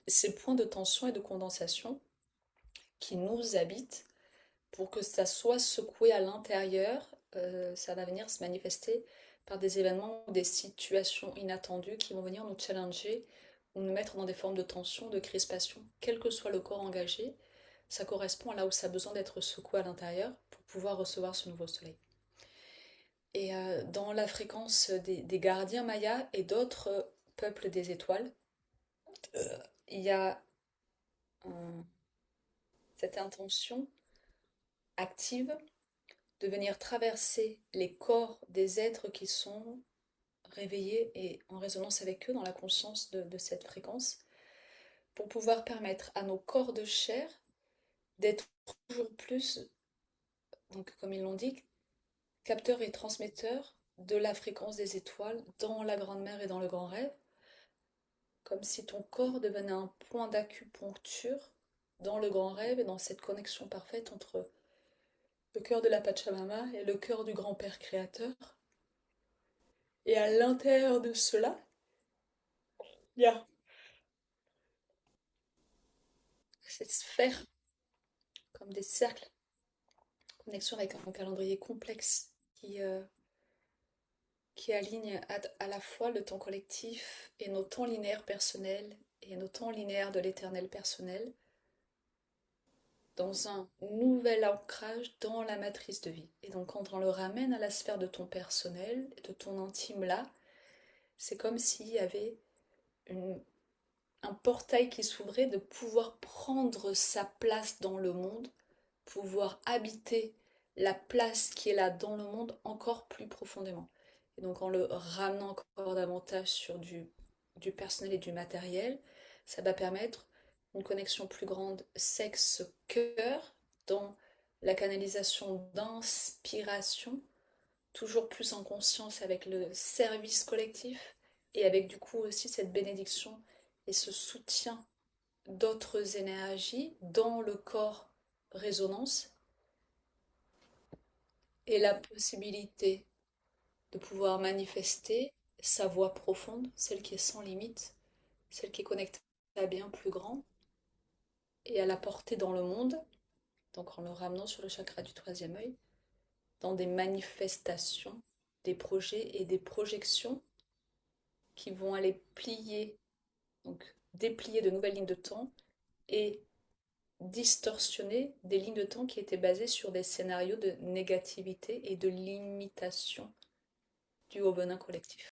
ces points de tension et de condensation qui nous habitent pour que ça soit secoué à l'intérieur. Ça va venir se manifester par des événements ou des situations inattendues qui vont venir nous challenger ou nous mettre dans des formes de tension, de crispation, quel que soit le corps engagé. Ça correspond à là où ça a besoin d'être secoué à l'intérieur pour pouvoir recevoir ce nouveau soleil. Et dans la fréquence des gardiens mayas et d'autres peuples des étoiles, il y a un- cette intention active de venir traverser les corps des êtres qui sont réveillés et en résonance avec eux dans la conscience de cette fréquence, pour pouvoir permettre à nos corps de chair d'être toujours plus, donc comme ils l'ont dit, capteurs et transmetteurs de la fréquence des étoiles dans la grande mer et dans le grand rêve, comme si ton corps devenait un point d'acupuncture dans le grand rêve et dans cette connexion parfaite entre le cœur de la Pachamama et le cœur du grand-père créateur. Et à l'intérieur de cela, il y a cette sphère, comme des cercles, connexion avec un calendrier complexe qui aligne à la fois le temps collectif et nos temps linéaires personnels et nos temps linéaires de l'éternel personnel dans un nouvel ancrage dans la matrice de vie. Et donc quand on le ramène à la sphère de ton personnel, de ton intime là, c'est comme s'il y avait une, un portail qui s'ouvrait de pouvoir prendre sa place dans le monde, pouvoir habiter la place qui est là dans le monde encore plus profondément. Et donc en le ramenant encore davantage sur du personnel et du matériel, ça va permettre une connexion plus grande sexe-cœur dans la canalisation d'inspiration, toujours plus en conscience avec le service collectif et avec du coup aussi cette bénédiction et ce soutien d'autres énergies dans le corps résonance et la possibilité de pouvoir manifester sa voix profonde, celle qui est sans limite, celle qui est connectée à bien plus grand et à la porter dans le monde, donc en le ramenant sur le chakra du troisième œil, dans des manifestations, des projets et des projections qui vont aller plier, donc déplier de nouvelles lignes de temps et distorsionner des lignes de temps qui étaient basées sur des scénarios de négativité et de limitation du haut venin collectif.